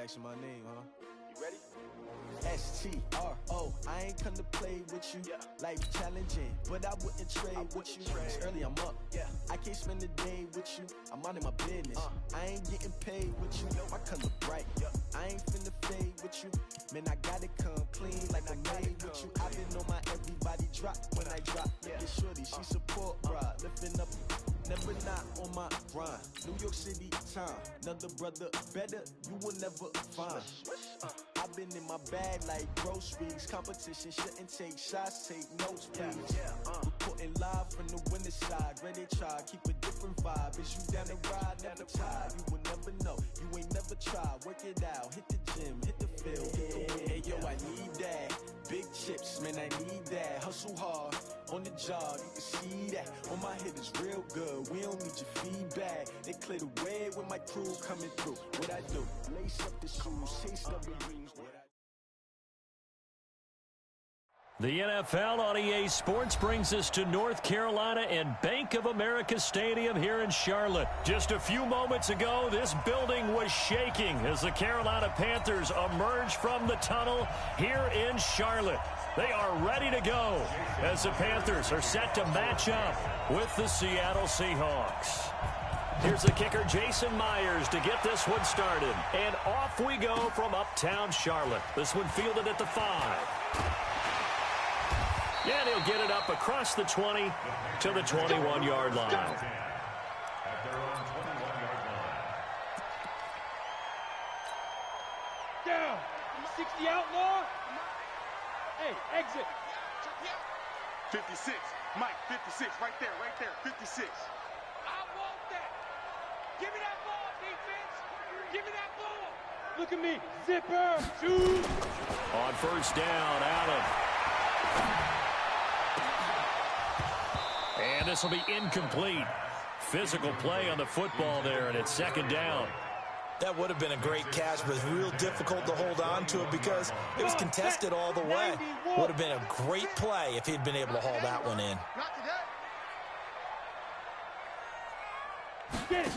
asking my name, huh? You ready? STRO, I ain't come to play with you. Life challenging, but I wouldn't trade with you. It's early, I'm up. I can't spend the day with you. I'm minding my business. I ain't getting paid with you. My color bright. I ain't finna fade with you. Man, I gotta come clean like I made with you. I've been on my everybody drop when I drop. Look at shorty, she support, bruh. Lifting up, never not on my grind. New York City time, another brother better, you will never find. I've been in my bag like groceries. Competition shouldn't take shots, take notes, please. Reporting live from the winter side. Ready to try, keep a different vibe. Is you down the ride, never tired. You will never know, you ain't never tried. Work it out, hit the gym, hit the field, hit the wind. Hey yo, I need that. Big chips, man, I need that. Hustle hard, on the job, you can see that. On my head is real good, we don't need your feedback. They clear the way with my crew coming through. What I do, lace up the shoes, chase the rings. The NFL on EA Sports brings us to North Carolina and Bank of America Stadium here in Charlotte. Just a few moments ago, this building was shaking as the Carolina Panthers emerge from the tunnel here in Charlotte. They are ready to go as the Panthers are set to match up with the Seattle Seahawks. Here's the kicker, Jason Myers, to get this one started. And off we go from uptown Charlotte. This one fielded at the 5. And he'll get it up across the 20 to the 21-yard line. Down. 60 outlaw. Hey, exit. 56. Mike, 56. Right there, 56. I want that. Give me that ball, defense. Give me that ball. Look at me. Zipper. Shoot. On first down, Allen. And this will be incomplete. Physical play on the football there, and it's second down. That would have been a great catch, but it was real difficult to hold on to it because it was contested all the way. Would have been a great play if he'd been able to haul that one in. Get it.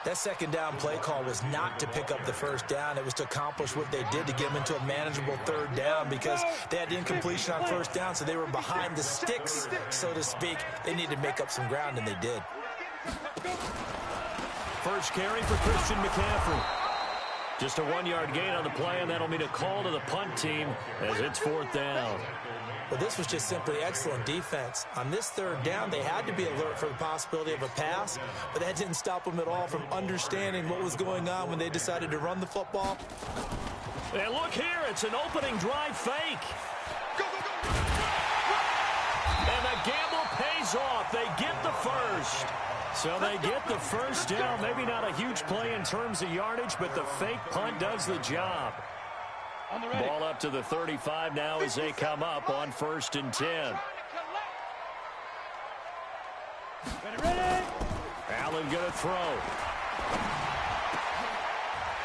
That second down play call was not to pick up the first down. It was to accomplish what they did to get them into a manageable third down because they had incompletion on first down, so they were behind the sticks, so to speak. They needed to make up some ground, and they did. First carry for Christian McCaffrey. Just a 1-yard gain on the play, and that'll mean a call to the punt team as it's fourth down. Well, this was just simply excellent defense. On this third down, they had to be alert for the possibility of a pass, but that didn't stop them at all from understanding what was going on when they decided to run the football. And look here, it's an opening drive fake. Go, go, go. And the gamble pays off. They get the first. So they get the first down. Maybe not a huge play in terms of yardage, but the fake punt does the job. Ball up to the 35 now as they come up on first and 10. Ready. Allen going to throw.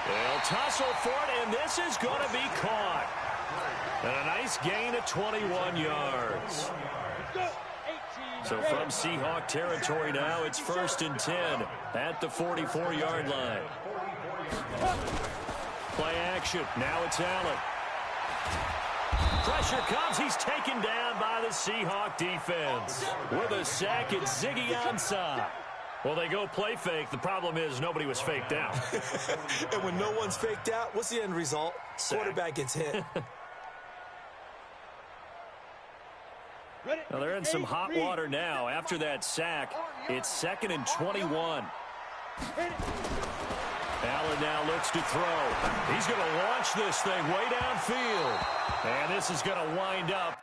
They'll tussle for it, and this is going to be caught. And a nice gain of 21 yards. So from Seahawk territory now, it's first and 10 at the 44-yard line. Play action. Now it's Allen. Pressure comes. He's taken down by the Seahawk defense. With a sack, it's Ziggy Ansah. Well, they go play fake. The problem is nobody was faked out. And when no one's faked out, what's the end result? Sack. Quarterback gets hit. Well, they're in some hot water now. After that sack, it's second and 21. Allen now looks to throw. He's going to launch this thing way downfield. And this is going to wind up.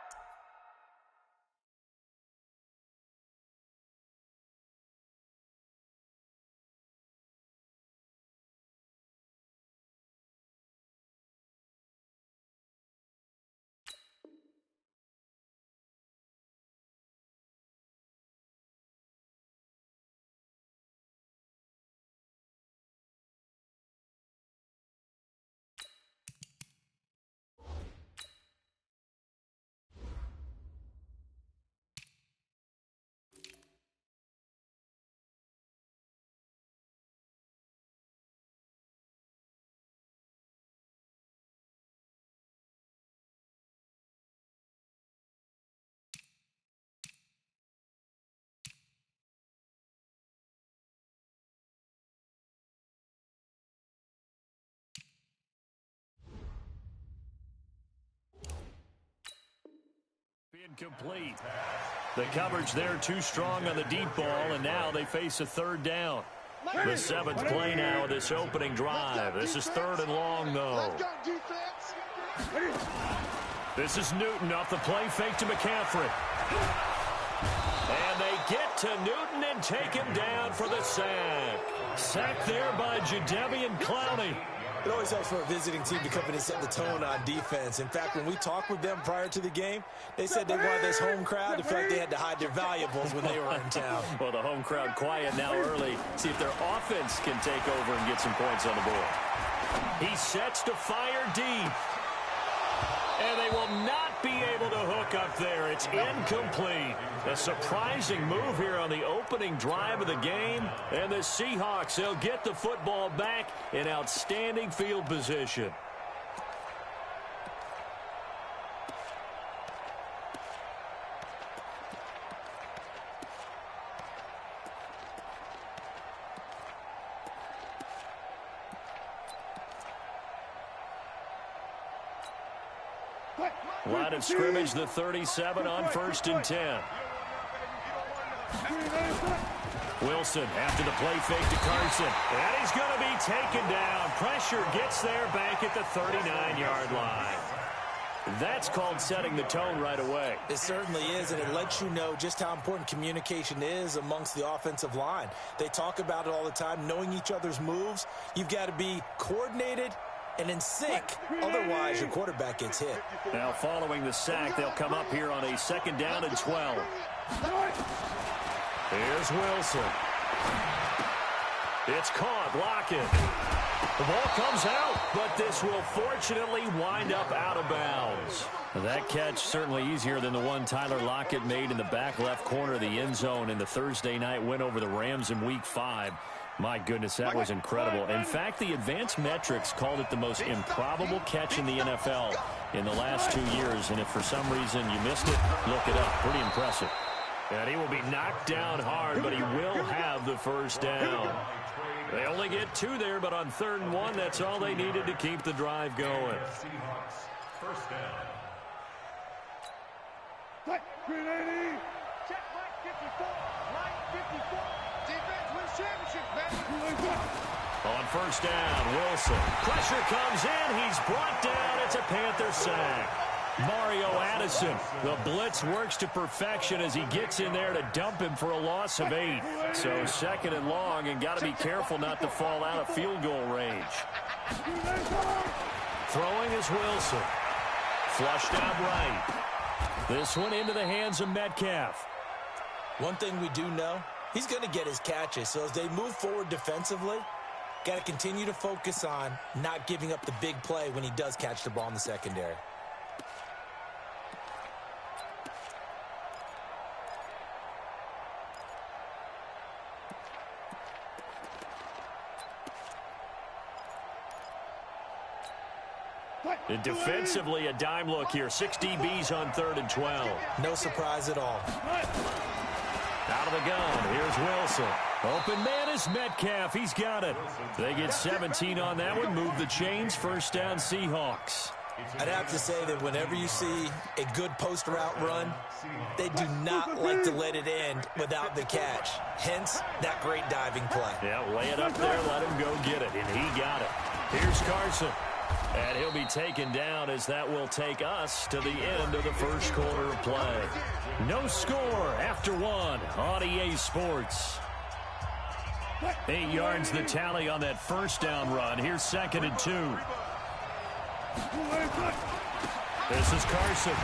Incomplete. The coverage there too strong on the deep ball, and now they face a third down. The seventh play now of this opening drive. This is third and long, though. This is Newton off the play fake to McCaffrey. And they get to Newton and take him down for the sack. Sacked there by Jadeveon Clowney. It always helps for a visiting team to come in and set the tone on defense. In fact, when we talked with them prior to the game, they said they wanted this home crowd to feel like they had to hide their valuables when they were in town. Well, the home crowd quiet now early. See if their offense can take over and get some points on the board. He sets to fire deep. And they will not be able to hook up there. It's incomplete. A surprising move here on the opening drive of the game. And the Seahawks, they'll get the football back in outstanding field position. Line of scrimmage, the 37 on 1st and 10. Wilson after the play fake to Carson. And he's going to be taken down. Pressure gets there back at the 39-yard line. That's called setting the tone right away. It certainly is, and it lets you know just how important communication is amongst the offensive line. They talk about it all the time, knowing each other's moves. You've got to be coordinated and in sync. Otherwise, your quarterback gets hit. Now, following the sack, they'll come up here on a 2nd down and 12. Here's Wilson. It's caught. Lockett. The ball comes out, but this will fortunately wind up out of bounds. That catch certainly easier than the one Tyler Lockett made in the back left corner of the end zone in the Thursday night win over the Rams in Week 5. My goodness, that was incredible. In fact, the advanced metrics called it the most improbable catch in the NFL in the last 2 years. And if for some reason you missed it, look it up. Pretty impressive. And he will be knocked down hard, but he will have the first down. They only get 2 there, but on 3rd and 1, that's all they needed to keep the drive going. First down. Check line 54. Line 54. Defense wins championship, baby. On 1st down, Wilson. Pressure comes in. He's brought down. It's a Panther sack. Mario Addison. The blitz works to perfection as he gets in there to dump him for a loss of 8. So 2nd and long, and got to be careful not to fall out of field goal range. Throwing is Wilson. Flushed out right. This one into the hands of Metcalf. One thing we do know, he's going to get his catches. So as they move forward defensively, got to continue to focus on not giving up the big play when he does catch the ball in the secondary. And defensively, a dime look here. 6 DBs on 3rd and 12. No surprise at all. Out of the gun, here's Wilson. Open man is Metcalf. He's got it. They get 17 on that one. Move the chains. 1st down, Seahawks. I'd have to say that whenever you see a good post route run, they do not like to let it end without the catch. Hence, that great diving play. Yeah, lay it up there, let him go get it, and he got it. Here's Carson. And he'll be taken down as that will take us to the end of the first quarter of play. No score after 1 on EA Sports. 8 yards the tally on that 1st down run. Here's 2nd and 2. This is Carson.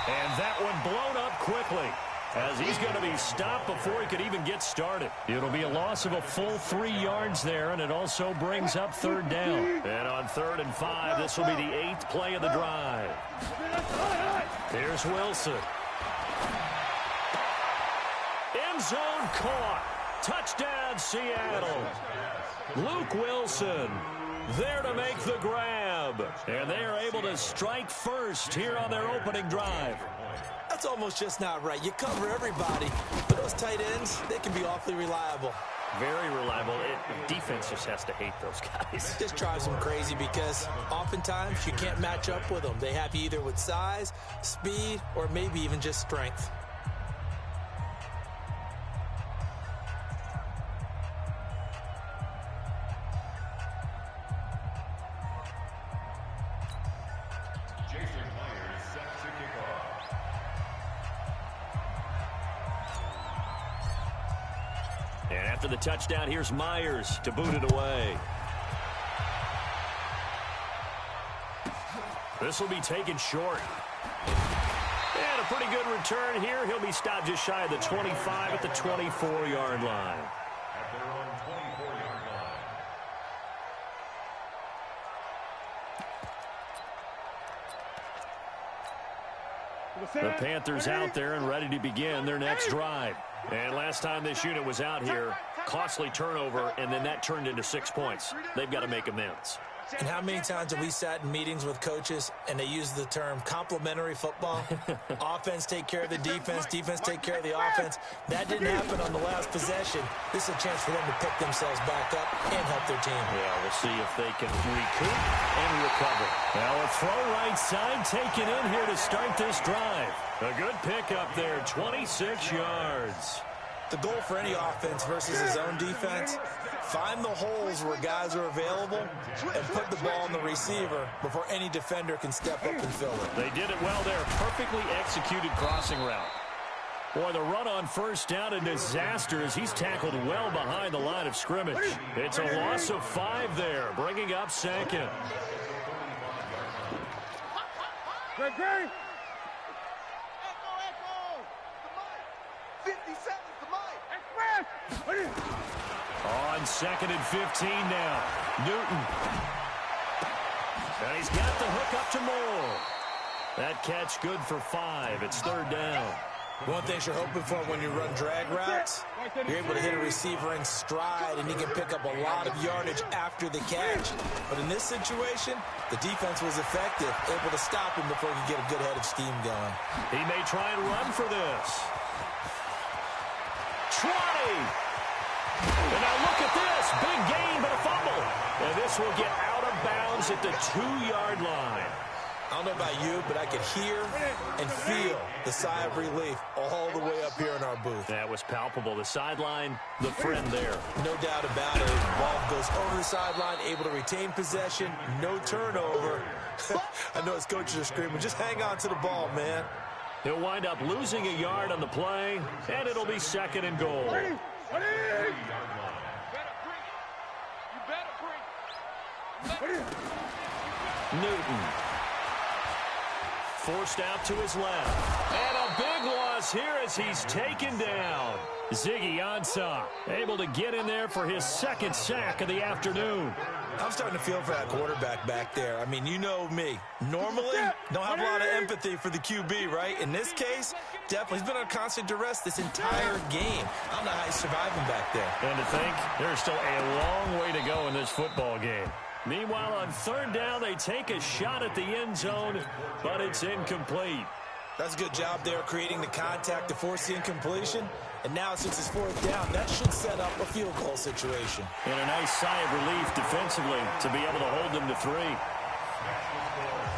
And that one blown up quickly as he's going to be stopped before he could even get started. It'll be a loss of a full 3 yards there, and it also brings up 3rd down. And on 3rd and 5, this will be the 8th play of the drive. Here's Wilson. End zone caught. Touchdown, Seattle. Luke Wilson there to make the grab. And they are able to strike first here on their opening drive. That's almost just not right. You cover everybody, but those tight ends, they can be awfully reliable. Very reliable. Defense just has to hate those guys. This drives them crazy because oftentimes you can't match up with them. They have you either with size, speed, or maybe even just strength. And after the touchdown, here's Myers to boot it away. This will be taken short. And a pretty good return here. He'll be stopped just shy of the 25 at the 24-yard line. At their own 24-yard line. The Panthers out there and ready to begin their next drive. And last time this unit was out here, costly turnover, and then that turned into 6 points. They've got to make amends. And how many times have we sat in meetings with coaches and they use the term complementary football? Offense take care of the defense, defense take care of the offense. That didn't happen on the last possession. This is a chance for them to pick themselves back up and help their team. Yeah, we'll see if they can recoup and recover. Now a throw right side taken in here to start this drive. A good pickup there, 26 yards. The goal for any offense versus his own defense, find the holes where guys are available and put the ball on the receiver before any defender can step up and fill it. They did it well there. Perfectly executed crossing route. Boy, the run on first down, a disaster as he's tackled well behind the line of scrimmage. It's a loss of 5 there, bringing up second. Great. 50 seconds to mine. On 2nd and 15 now. Newton. And he's got the hook up to Moore. That catch good for 5. It's 3rd down. One thing you're hoping for when you run drag routes, you're able to hit a receiver in stride and he can pick up a lot of yardage after the catch. But in this situation, the defense was effective, able to stop him before he could get a good head of steam going. He may try and run for this. 20. And now look at this. Big gain, but a fumble. And this will get out of bounds at the 2-yard line. I don't know about you, but I could hear and feel the sigh of relief all the way up here in our booth. That was palpable. The sideline, the friend there. No doubt about it. The ball goes over the sideline, able to retain possession, no turnover. I know his coaches are screaming, just hang on to the ball, man. He'll wind up losing a yard on the play, and it'll be 2nd and goal. Ready. Newton. Forced out to his left. And a big loss here as he's taken down. Ziggy Ansah able to get in there for his 2nd sack of the afternoon. I'm starting to feel for that quarterback back there. I mean, you know me. Normally, don't have a lot of empathy for the QB, right? In this case, definitely. He's been on constant duress this entire game. I don't know how he's surviving back there. And to think, there's still a long way to go in this football game. Meanwhile, on 3rd down, they take a shot at the end zone, but it's incomplete. That's a good job there, creating the contact to force the incompletion. And now, since it's 4th down, that should set up a field goal situation. And a nice sigh of relief defensively to be able to hold them to 3.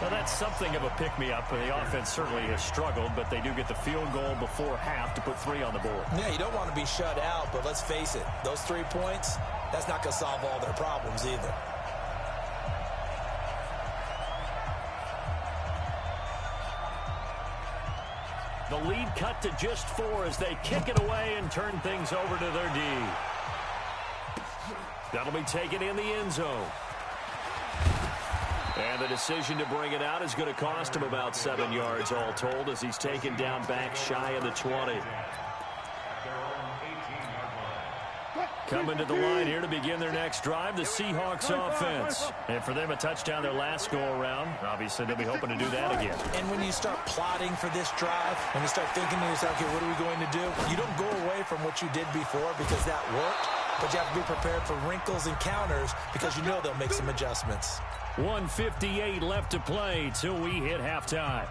Well, that's something of a pick-me-up. The offense certainly has struggled, but they do get the field goal before half to put 3 on the board. Yeah, you don't want to be shut out, but let's face it, those 3 points, that's not going to solve all their problems either. The lead cut to just 4 as they kick it away and turn things over to their D. That'll be taken in the end zone. And the decision to bring it out is going to cost him about 7 yards all told as he's taken down back shy of the 20. Coming to the line here to begin their next drive, the Seahawks offense. And for them, a touchdown their last go-around. Obviously, they'll be hoping to do that again. And when you start plotting for this drive, when you start thinking to yourself, okay, what are we going to do? You don't go away from what you did before because that worked, but you have to be prepared for wrinkles and counters because you know they'll make some adjustments. 1:58 left to play till we hit halftime.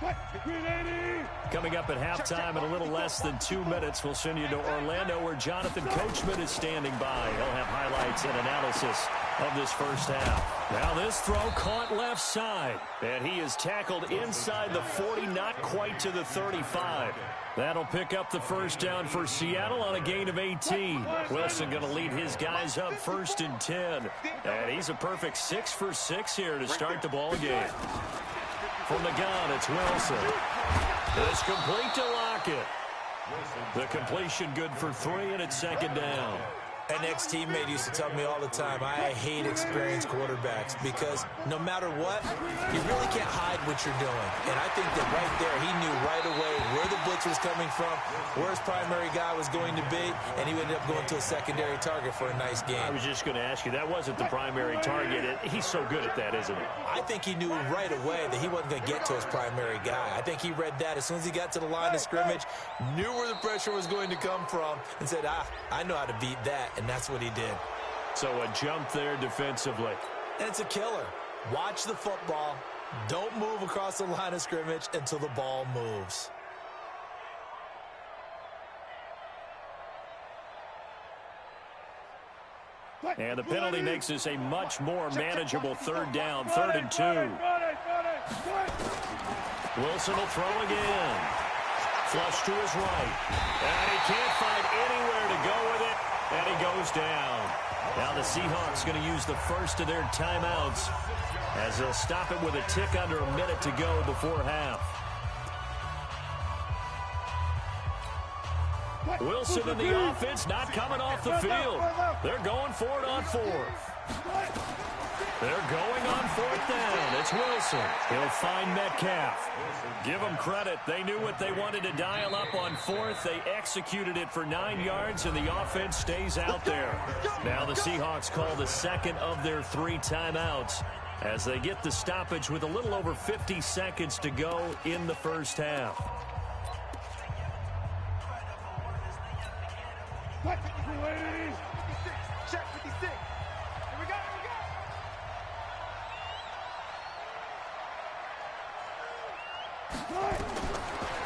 What? 80. Coming up at halftime in a little less than 2 minutes, we'll send you to Orlando where Jonathan Coachman is standing by. He'll have highlights and analysis of this first half. Now this throw caught left side, and he is tackled inside the 40, not quite to the 35. That'll pick up the first down for Seattle on a gain of 18. Wilson going to lead his guys up 1st and 10. And he's a perfect 6 for 6 here to start the ball game. From the gun, it's Wilson. It's complete to Lockett. The completion good for 3, and it's 2nd down. An ex-teammate used to tell me all the time, I hate experienced quarterbacks because no matter what, you really can't hide what you're doing. And I think that right there, he knew right away where the blitz was coming from, where his primary guy was going to be, and he ended up going to a secondary target for a nice game. I was just going to ask you, that wasn't the primary target. He's so good at that, isn't he? I think he knew right away that he wasn't going to get to his primary guy. I think he read that as soon as he got to the line of scrimmage, knew where the pressure was going to come from, and said, I know how to beat that. And that's what he did. So a jump there defensively. And it's a killer. Watch the football. Don't move across the line of scrimmage until the ball moves. And the penalty makes this a much more manageable 3rd down, 3rd and 2. Wilson will throw again. Flush to his right. And he can't find anywhere to go with it. And he goes down. Now the Seahawks going to use the first of their timeouts as they'll stop it with a tick under a minute to go before half. Wilson and the offense not coming off the field. They're going for it on 4th. They're going on 4th down. It's Wilson. He'll find Metcalf. Give them credit. They knew what they wanted to dial up on 4th. They executed it for 9 yards, and the offense stays out there. Now the Seahawks call the 2nd of their 3 timeouts as they get the stoppage with a little over 50 seconds to go in the first half. Check 56. Here we go.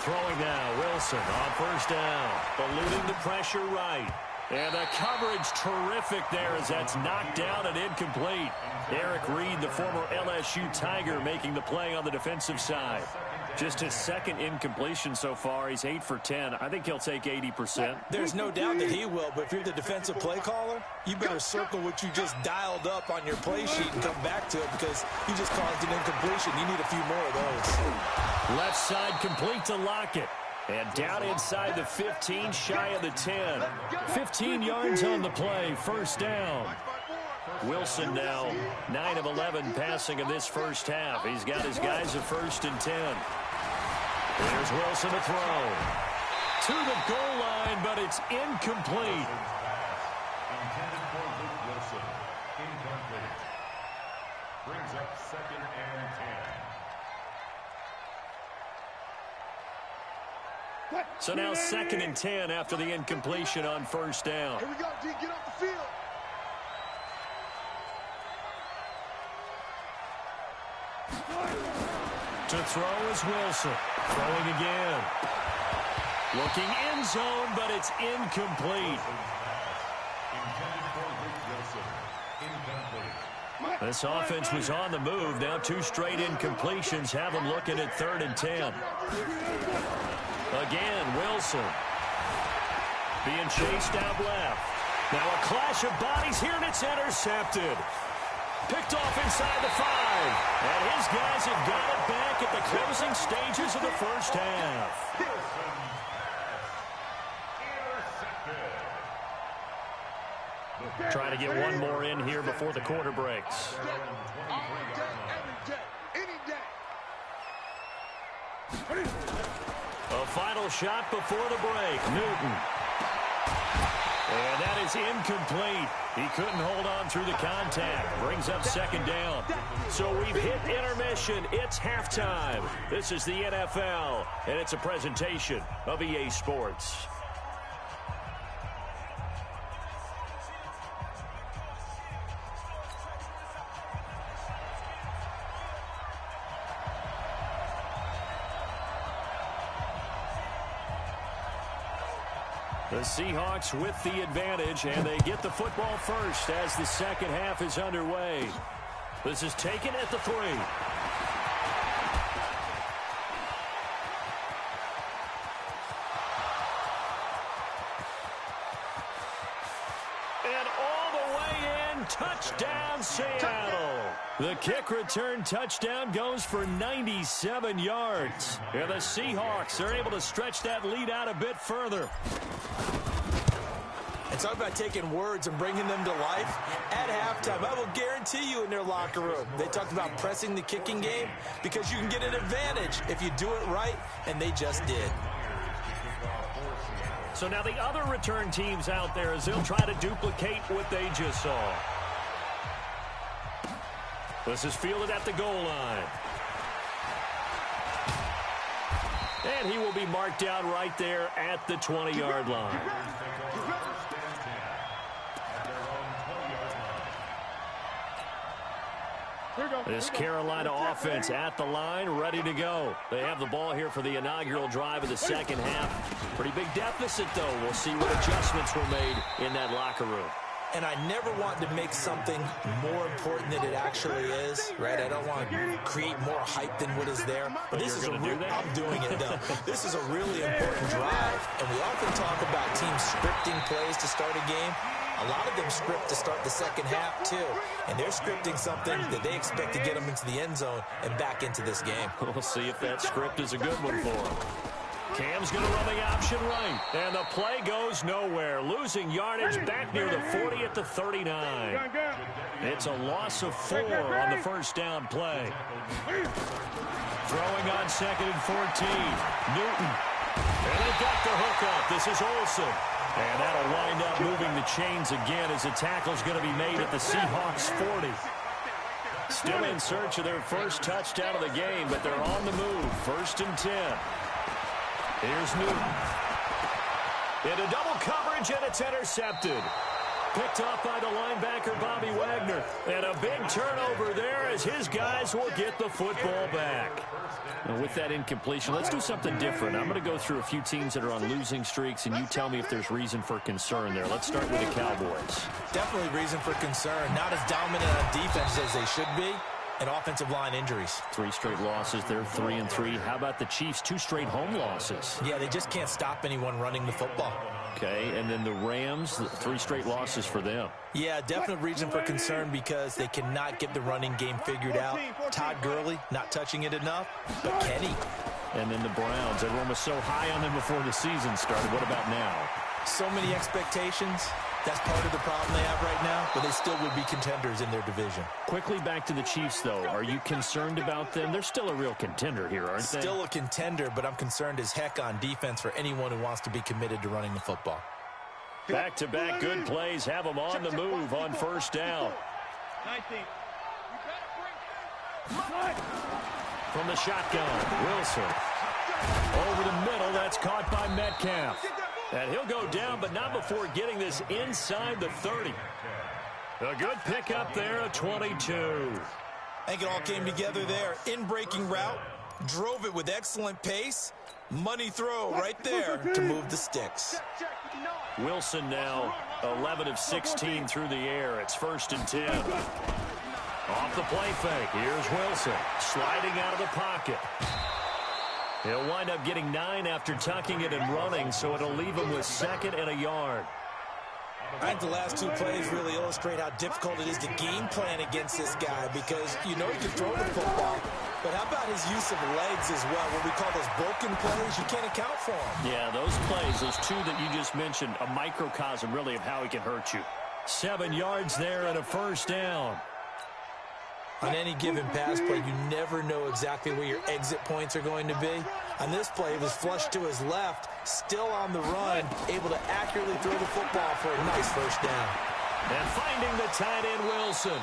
Throwing now, Wilson on 1st down. Eluding the pressure right. And the coverage terrific there as that's knocked down and incomplete. Eric Reed, the former LSU Tiger, making the play on the defensive side. Just his 2nd incompletion so far. He's 8 for 10. I think he'll take 80%. There's no doubt that he will, but if you're the defensive play caller, you better circle what you just dialed up on your play sheet and come back to it because you just caused an incompletion. You need a few more of those. Left side complete to Lockett. And down inside the 15, shy of the 10. 15 yards on the play, 1st down. Wilson now 9 of 11 passing in this first half. He's got his guys at 1st and 10. There's Wilson to throw. To the goal line, but it's incomplete. Intended for Luke Wilson. Incomplete. Brings up 2nd and 10. So now 2nd and 10 after the incompletion on 1st down. Here we go, D. Get off the field. To throw is Wilson. Throwing again. Looking end zone, but it's incomplete. Intended for Luke Wilson. Incomplete. This offense was on the move. Now 2 straight incompletions have them looking at 3rd and 10. Again, Wilson. Being chased out left. Now a clash of bodies here, and it's intercepted. Picked off inside the 5. And his guys have got it back at the closing stages of the first half. Trying to get one more in here before the quarter breaks. A final shot before the break. Newton. And that is incomplete. He couldn't hold on through the contact. Brings up 2nd down. So we've hit intermission. It's halftime. This is the NFL, and it's a presentation of EA Sports. The Seahawks with the advantage, and they get the football first as the second half is underway. This is taken at the 3. And all the way in, touchdown Seattle. The kick return touchdown goes for 97 yards. And the Seahawks are able to stretch that lead out a bit further. And talk about taking words and bringing them to life. At halftime, I will guarantee you in their locker room, they talked about pressing the kicking game because you can get an advantage if you do it right, and they just did. So now the other return teams out there as they'll try to duplicate what they just saw. This is fielded at the goal line. And he will be marked down right there at the 20-yard line. This Carolina offense at the line, ready to go. They have the ball here for the inaugural drive of the second half. Pretty big deficit, though. We'll see what adjustments were made in that locker room. And I never want to make something more important than it actually is, right? I don't want to create more hype than what is there. But this is I'm doing it, though. This is a really important drive. And we often talk about teams scripting plays to start a game. A lot of them script to start the second half, too. And they're scripting something that they expect to get them into the end zone and back into this game. We'll see if that script is a good one for them. Cam's going to run the option right. And the play goes nowhere. Losing yardage back near the 40 at the 39. It's a loss of 4 on the first down play. Throwing on 2nd and 14. Newton. And they got the hook up. This is Olsen. And that'll wind up moving the chains again as the tackle's going to be made at the Seahawks 40. Still in search of their first touchdown of the game, but they're on the move. 1st and 10. Here's Newton. Into double coverage, and it's intercepted. Picked off by the linebacker, Bobby Wagner. And a big turnover there as his guys will get the football back. And with that incompletion, let's do something different. I'm going to go through a few teams that are on losing streaks, and you tell me if there's reason for concern there. Let's start with the Cowboys. Definitely reason for concern. Not as dominant on defense as they should be. And offensive line injuries. 3 straight losses. They're 3-3. How about the Chiefs? 2 straight home losses. Yeah, they just can't stop anyone running the football. Okay, and then the Rams, 3 straight losses for them. Yeah, definite reason for concern because they cannot get the running game figured out. Todd Gurley not touching it enough, but Kenny. And then the Browns. Everyone was so high on them before the season started. What about now? So many expectations. That's part of the problem they have right now, but they still would be contenders in their division. Quickly back to the Chiefs, though. Are you concerned about them? They're still a real contender here, aren't they? Still a contender, but I'm concerned as heck on defense for anyone who wants to be committed to running the football. Back-to-back good plays have them on the move on 1st down. 19. From the shotgun, Wilson. Over the middle, that's caught by Metcalf. And he'll go down, but not before getting this inside the 30. A good pickup there at 22. I think it all came together there. In-breaking route, drove it with excellent pace. Money throw right there to move the sticks. Wilson now 11 of 16 through the air. It's 1st and 10. Off the play fake. Here's Wilson sliding out of the pocket. He'll wind up getting 9 after tucking it and running, so it'll leave him with 2nd and a yard. I think the last 2 plays really illustrate how difficult it is to game plan against this guy because you know he can throw the football, but how about his use of legs as well? What we call those broken plays, you can't account for them. Yeah, those plays, those 2 that you just mentioned, a microcosm really of how he can hurt you. 7 yards there and a 1st down. On any given pass play, you never know exactly where your exit points are going to be. On this play, it was flushed to his left, still on the run, able to accurately throw the football for a nice 1st down. And finding the tight end, Wilson.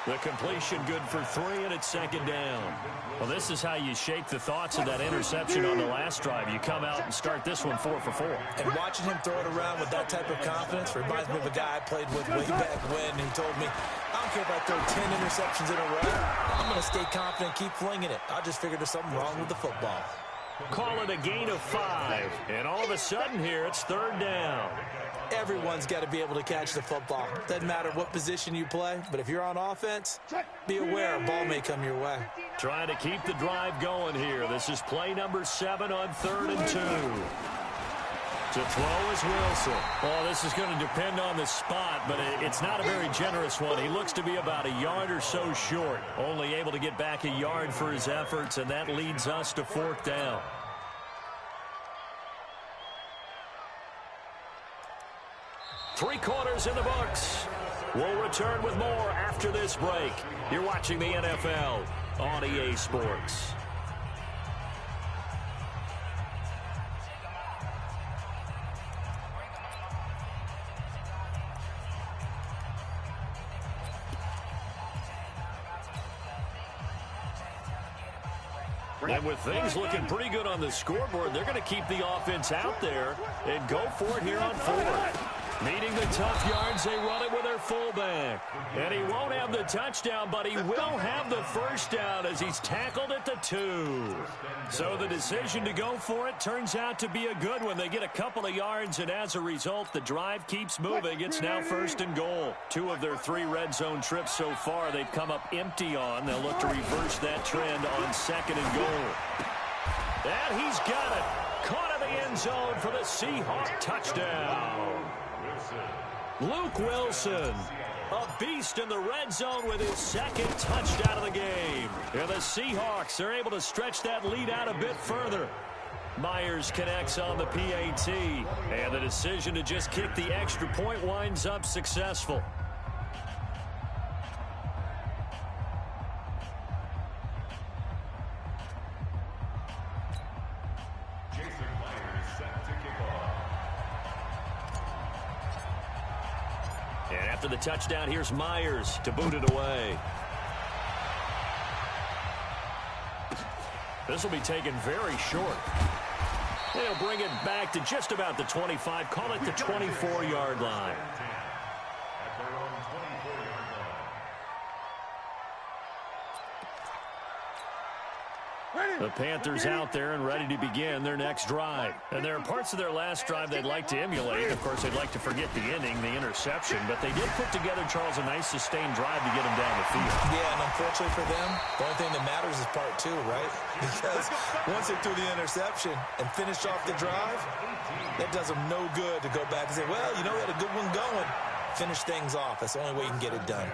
The completion good for 3, and it's 2nd down. Well, this is how you shake the thoughts of that interception on the last drive. You come out and start this one 4 for 4. And watching him throw it around with that type of confidence reminds me of a guy I played with way back when who told me, I don't care if I throw 10 interceptions in a row. I'm going to stay confident, keep flinging it. I just figured there's something wrong with the football. Call it a gain of 5. And all of a sudden here, it's 3rd down. Everyone's got to be able to catch the football. Doesn't matter what position you play, but if you're on offense, be aware a ball may come your way. Trying to keep the drive going here. This is play number 7 on 3rd and 2. To throw is Wilson. Well, this is going to depend on the spot, but it's not a very generous one. He looks to be about a yard or so short. Only able to get back a yard for his efforts, and that leads us to 4th down. Three quarters in the books. We'll return with more after this break. You're watching the NFL on EA Sports. And with things looking pretty good on the scoreboard, they're going to keep the offense out there and go for it here on 4th. Needing the tough yards, they run it with their fullback. And he won't have the touchdown, but he will have the first down as he's tackled at the 2. So the decision to go for it turns out to be a good one. They get a couple of yards, and as a result, the drive keeps moving. It's now 1st and goal. 2 of their 3 red zone trips so far they've come up empty on. They'll look to reverse that trend on 2nd and goal. And he's got it. Caught in the end zone for the Seahawk touchdown. Luke Wilson, a beast in the red zone with his 2nd touchdown of the game. And the Seahawks are able to stretch that lead out a bit further. Myers connects on the PAT, and the decision to just kick the extra point winds up successful. And after the touchdown, here's Myers to boot it away. This will be taken very short. They'll bring it back to just about the 25, call it the 24-yard line. The Panthers out there and ready to begin their next drive. And there are parts of their last drive they'd like to emulate. Of course, they'd like to forget the ending, the interception. But they did put together, Charles, a nice sustained drive to get them down the field. Yeah, and unfortunately for them, the only thing that matters is part 2, right? Because once they threw the interception and finished off the drive, that does them no good to go back and say, well, you know, we had a good one going. Finish things off. That's the only way you can get it done.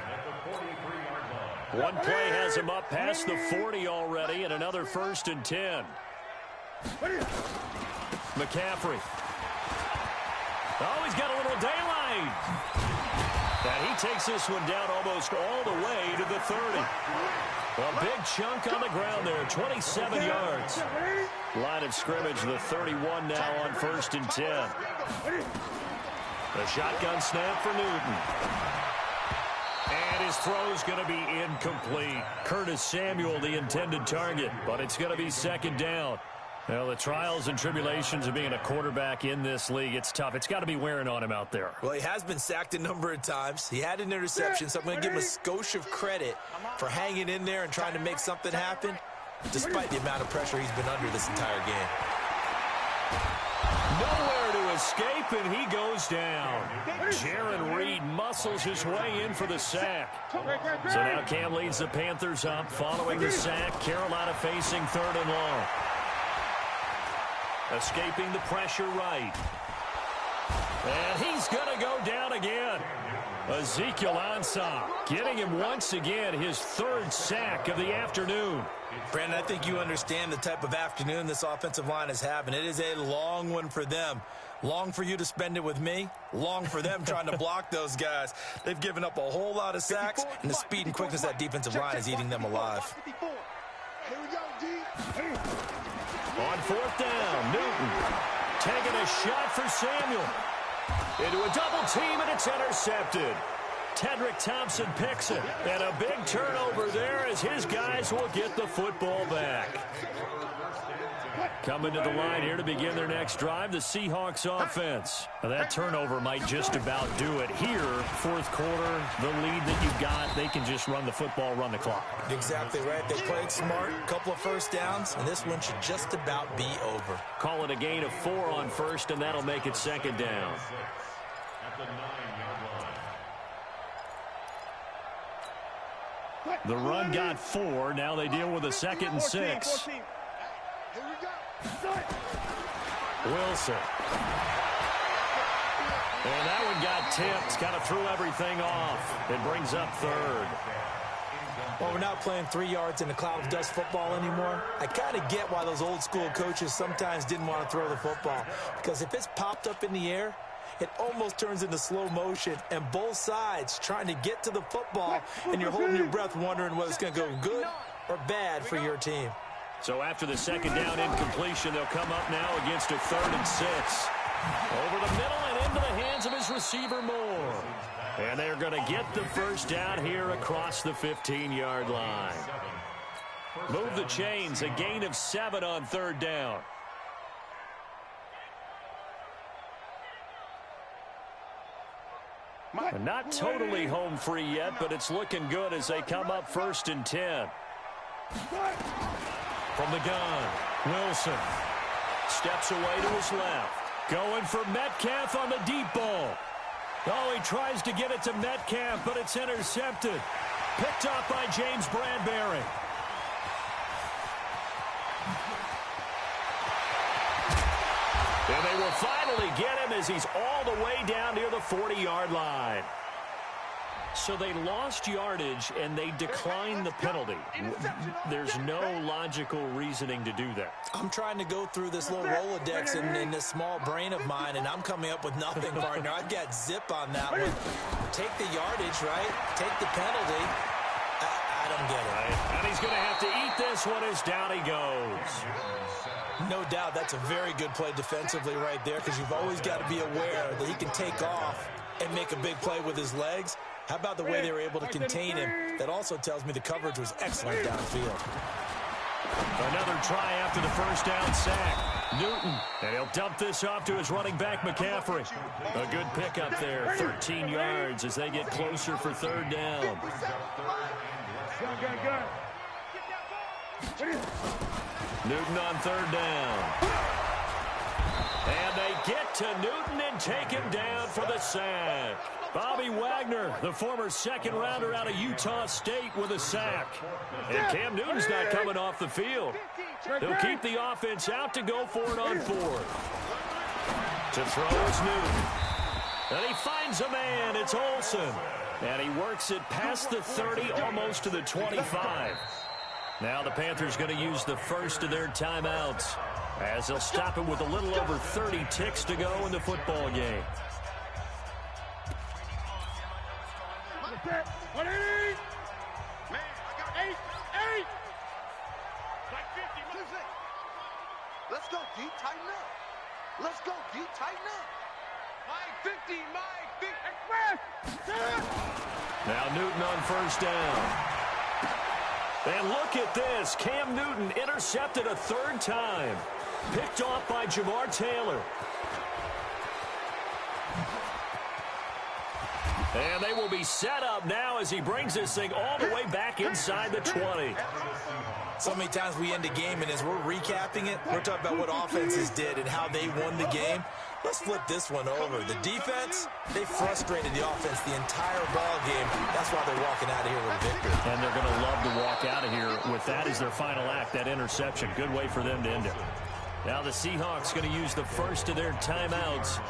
One play has him up past the 40 already, and another 1st and 10. McCaffrey. Oh, he's got a little daylight. And he takes this one down almost all the way to the 30. A big chunk on the ground there, 27 yards. Line of scrimmage, the 31 now on 1st and 10. The shotgun snap for Newton. And his throw's going to be incomplete. Curtis Samuel, the intended target, but it's going to be 2nd down. Well, the trials and tribulations of being a quarterback in this league, it's tough. It's got to be wearing on him out there. Well, he has been sacked a number of times. He had an interception, so I'm going to give him a skosh of credit for hanging in there and trying to make something happen, despite the amount of pressure he's been under this entire game. Nowhere to escape, and he goes down. Jaron Reed muscles his way in for the sack. So now Cam leads the Panthers up following the sack. Carolina facing 3rd and long. Escaping the pressure right. And he's going to go down again. Ezekiel Ansah getting him once again his 3rd sack of the afternoon. Brandon, I think you understand the type of afternoon this offensive line is having. It is a long one for them. Long for you to spend it with me. Long for them trying to block those guys. They've given up a whole lot of sacks, and the speed and quickness of that defensive line is eating them alive. On 4th down, Newton taking a shot for Samuel. Into a double team, and it's intercepted. Tedrick Thompson picks it. And a big turnover there as his guys will get the football back. Coming to the line here to begin their next drive, the Seahawks offense. Now that turnover might just about do it here. Fourth quarter, the lead that you've got, they can just run the football, run the clock. Exactly right. They played smart, a couple of first downs, and this one should just about be over. Call it a gain of 4 on first, and that'll make it second down. The run got 4. Now they deal with a 2nd and 6. Wilson. And that one got tipped. Kind of threw everything off. It brings up 3rd. Well, we're not playing 3 yards in a cloud of dust football anymore. I kind of get why those old school coaches sometimes didn't want to throw the football. Because if it's popped up in the air, it almost turns into slow motion, and both sides trying to get to the football, and you're holding your breath wondering whether it's going to go good or bad for your team. So after the 2nd down incompletion, they'll come up now against a 3rd and 6. Over the middle and into the hands of his receiver, Moore. And they're going to get the first down here across the 15-yard line. Move the chains, a gain of 7 on 3rd down. Not totally home free yet, but it's looking good as they come up 1st and 10. From the gun, Wilson steps away to his left. Going for Metcalf on the deep ball. Oh, he tries to get it to Metcalf, but it's intercepted. Picked up by James Bradbury. And they will finally get him as he's all the way down near the 40-yard line. So they lost yardage, and they declined the penalty. There's no logical reasoning to do that. I'm trying to go through this little Rolodex in this small brain of mine, and I'm coming up with nothing, partner. I've got zip on that one. Take the yardage, right? Take the penalty. I don't get it. Right. And he's going to have to eat this one as down he goes. No doubt that's a very good play defensively right there, because you've always got to be aware that he can take off and make a big play with his legs. How about the way they were able to contain him? That also tells me the coverage was excellent downfield. Another try after the first down sack. Newton, and he'll dump this off to his running back, McCaffrey. A good pickup there, 13 yards as they get closer for 3rd down. Newton on 3rd down. And they get to Newton and take him down for the sack. Bobby Wagner, the former 2nd rounder out of Utah State, with a sack. And Cam Newton's not coming off the field. He'll keep the offense out to go for it on 4th. To throw is Newton. And he finds a man. It's Olsen. And he works it past the 30, almost to the 25. Now the Panthers going to use the first of their timeouts, as they'll stop it with a little over 30 ticks to go in the football game. 180! Man, I got 8! Like 50. Let's go deep, tighten up. Let's go deep, tighten up. Mike 50, Mike 50. Express! Now Newton on 1st down. And look at this. Cam Newton intercepted a 3rd time. Picked off by Jamar Taylor. And they will be set up now as he brings this thing all the way back inside the 20. So many times we end a game, and as we're recapping it, we're talking about what offenses did and how they won the game. Let's flip this one over. The defense, they frustrated the offense the entire ball game. That's why they're walking out of here with a victory. And they're going to love to walk out of here with that as their final act, that interception. Good way for them to end it. Now the Seahawks going to use the first of their timeouts.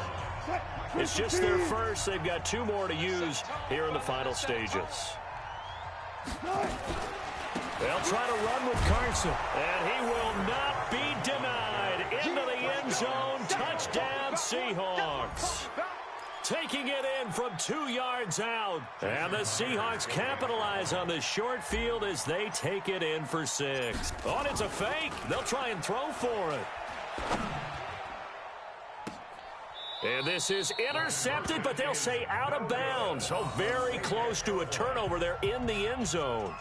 It's just their first. They've got 2 more to use here in the final stages. They'll try to run with Carson, and he will not be denied. Into the end zone. Touchdown, Seahawks. Taking it in from 2 yards out. And the Seahawks capitalize on the short field as they take it in for 6. Oh, and it's a fake. They'll try and throw for it. And this is intercepted, but they'll say out of bounds. So very close to a turnover there in the end zone.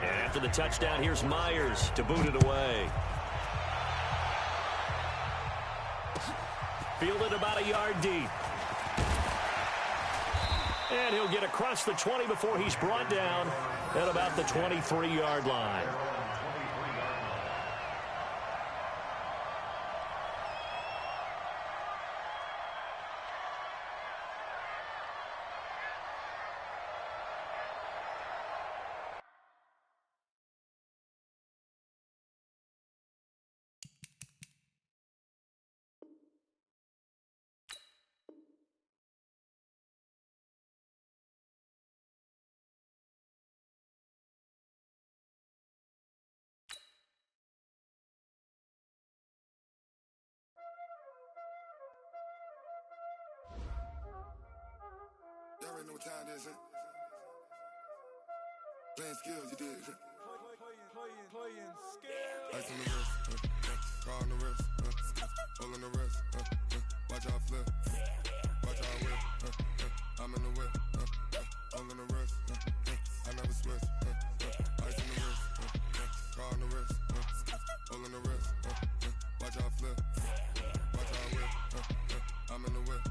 And after the touchdown, here's Myers to boot it away. Fielded about a yard deep. And he'll get across the 20 before he's brought down at about the 23-yard line. Y'all already know what time it is, huh? Playing skills, you did. Playing skills. Ice on the wrist, car on the wrist, hole in the wrist, watch out flip, watch out whip, I'm in the whip, hole in the wrist, I never switch, ice on the wrist, car on the wrist, hole in the wrist, watch out flip, watch out whip, I'm in the whip,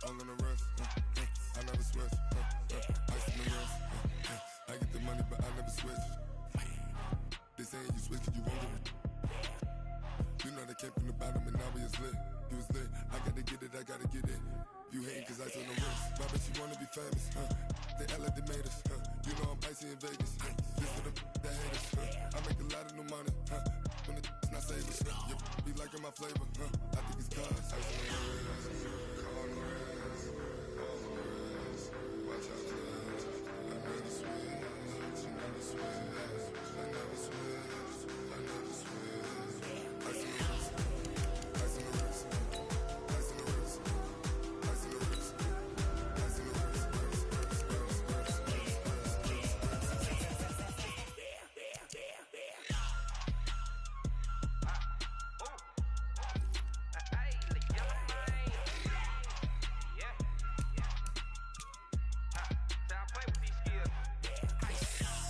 hole in the wrist, I never switch, ice on the wrist, I get the money but I never switch. They saying you switch cause you won't get it. You know they came from the bottom and now we is lit. You was lit, I gotta get it, I gotta get it. You hating cause ice on the wrist. My bitch you wanna be famous, They act like they made us, You know I'm icy in Vegas, This for the that hate us, I make a lot of new money, When the not savers, You be liking my flavor, I think it's cause ice on the wrist, car on the wrist, all on the wrist. Watch out for this, I never switch, I never switch. I never switch, I never switch. Ice in the wrist, ice in the wrist, ice in the wrist, ice in the wrist, ice in the wrist,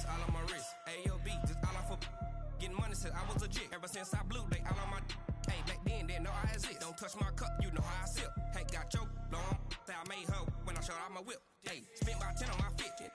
all on my wrist, AOB, just all off of getting money since I was legit. Ever since I blew, they all on my hey, back then, didn't know I exist. Don't touch my cup, you know how I sip. Hey, got your long, that I made her when I showed out my whip. Hey, spent about 10 on my fit.